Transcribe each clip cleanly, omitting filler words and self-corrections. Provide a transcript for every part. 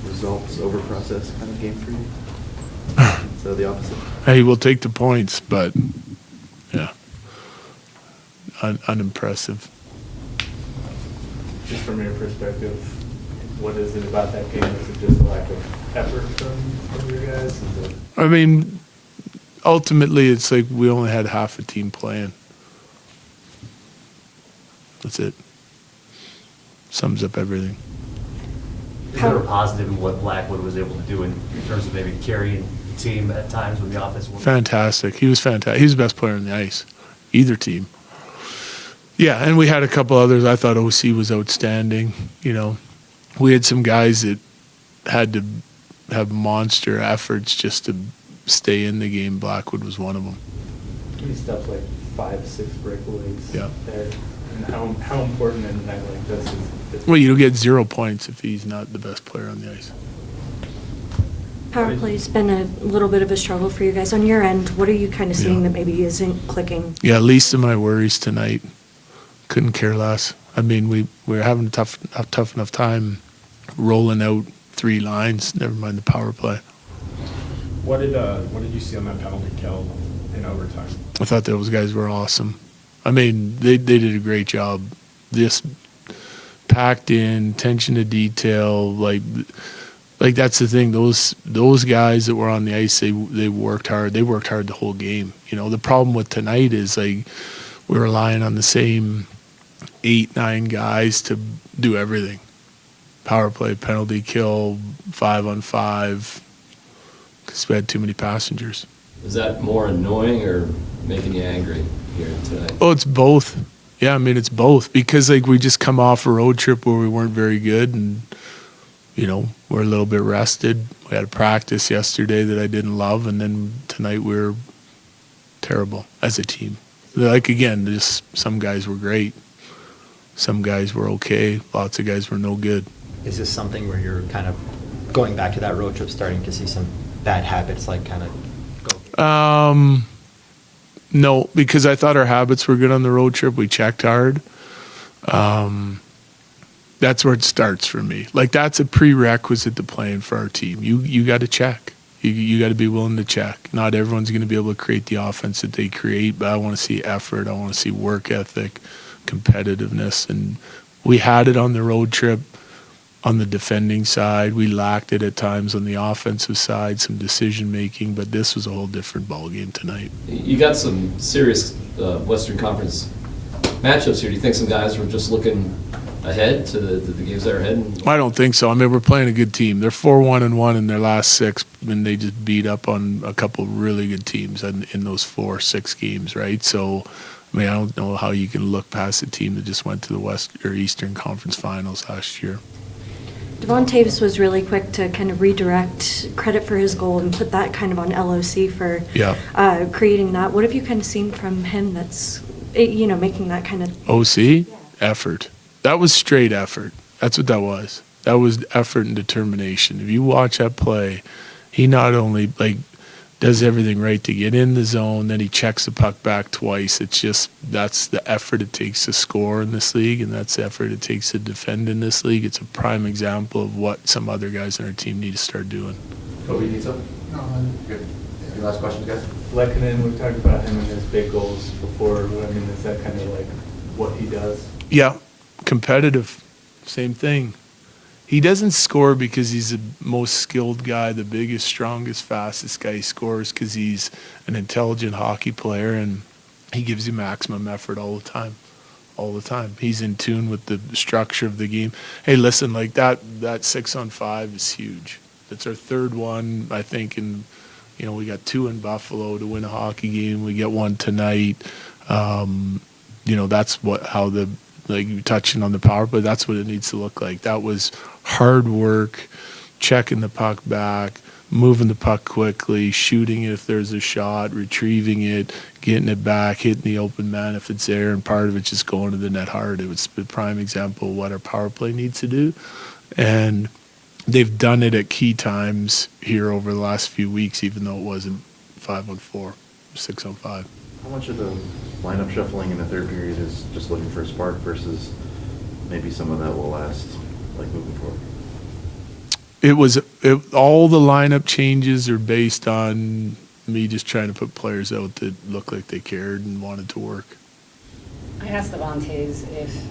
results over process kind of game for you? So the opposite? Hey, we'll take the points, but yeah, unimpressive. Just from your perspective, what is it about that game? Is it just a lack of effort from your guys? Is it... I mean, ultimately, it's like we only had half a team playing. That's it. Sums up everything. Is there a positive in what Blackwood was able to do in terms of maybe carrying the team at times when the offense wasn't? Fantastic. He was fantastic. He was the best player on the ice, either team. Yeah, and we had a couple others. I thought OC was outstanding. You know, we had some guys that had to have monster efforts just to stay in the game. Blackwood was one of them. Stuff like 5-6 breakaways Yeah. there. And how important in a night like this is? Well, you don't get 0 points if he's not the best player on the ice. Power play's been a little bit of a struggle for you guys. On your end, what are you kind of seeing Yeah. that maybe isn't clicking? Yeah, least of my worries tonight. Couldn't care less. I mean, we're having a tough enough time rolling out 3 lines. Never mind the power play. What did you see on that penalty kill in overtime? I thought those guys were awesome. I mean, they did a great job. Just packed in, attention to detail, like that's the thing. Those guys that were on the ice, they worked hard. They worked hard the whole game. You know, the problem with tonight is like we're relying on the same 8-9 guys to do everything. Power play, penalty kill, 5-on-5, because we had too many passengers. Is that more annoying or making you angry here tonight? Oh, it's both. Yeah, I mean, it's both. Because, like, we just come off a road trip where we weren't very good and, you know, we're a little bit rested. We had a practice yesterday that I didn't love, and then tonight we're terrible as a team. Like, again, just some guys were great. Some guys were okay. Lots of guys were no good. Is this something where you're kind of going back to that road trip, starting to see some bad habits, like kind of go? No, because I thought our habits were good on the road trip. We checked hard. That's where it starts for me. Like, that's a prerequisite to playing for our team. You got to check. You got to be willing to check. Not everyone's going to be able to create the offense that they create, but I want to see effort. I want to see work ethic, competitiveness. And we had it on the road trip on the defending side. We lacked it at times on the offensive side, some decision making, but this was a whole different ballgame tonight. You got some serious Western Conference matchups here. Do you think some guys were just looking ahead to the games that are ahead? I don't think so. I mean, we're playing a good team. They're 4-1-1 in their last 6, and they just beat up on a couple really good teams in those 4-6 games, right? So, I mean, I don't know how you can look past a team that just went to the West or Eastern Conference Finals last year. Devon Taves was really quick to kind of redirect credit for his goal and put that kind of on LOC for creating that. What have you kind of seen from him that's, you know, making that kind of... OC? Effort. That was straight effort. That's what that was. That was effort and determination. If you watch that play, he not only, like, does everything right to get in the zone, then he checks the puck back twice. It's just, that's the effort it takes to score in this league, and that's the effort it takes to defend in this league. It's a prime example of what some other guys on our team need to start doing. Kobe, you need something? No, I'm good. Any last questions, guys? Lehkonen, we talked about him and his big goals before. I mean, is that kind of like what he does? Yeah, competitive. Same thing. He doesn't score because he's the most skilled guy, the biggest, strongest, fastest guy. He scores because he's an intelligent hockey player, and he gives you maximum effort all the time. All the time. He's in tune with the structure of the game. Hey, listen, like that 6-on-5 is huge. That's our third one, I think, and you know, we got 2 in Buffalo to win a hockey game. We get 1 tonight. You know, that's how like you're touching on the power play, that's what it needs to look like. That was hard work, checking the puck back, moving the puck quickly, shooting it if there's a shot, retrieving it, getting it back, hitting the open man if it's there, and part of it just going to the net hard. It was a prime example of what our power play needs to do. And they've done it at key times here over the last few weeks, even though it wasn't 5-on-4, 6-on-5. How much of the lineup shuffling in the third period is just looking for a spark versus maybe some of that will last, like moving forward? All the lineup changes are based on me just trying to put players out that looked like they cared and wanted to work. I asked the Vontaes if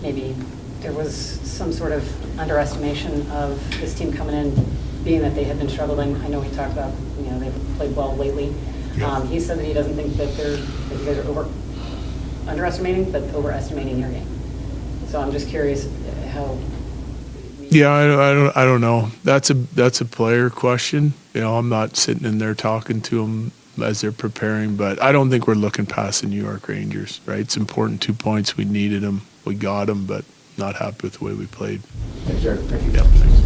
maybe there was some sort of underestimation of this team coming in, being that they had been struggling. I know we talked about, they've played well lately. Yeah. He said that he doesn't think that you guys are underestimating, but overestimating your game. So I'm just curious how. Yeah, I don't know. That's a player question. I'm not sitting in there talking to them as they're preparing, but I don't think we're looking past the New York Rangers, right? It's important 2 points. We needed them. We got them, but not happy with the way we played. Thanks, Jared. Thank you. Yeah, thanks.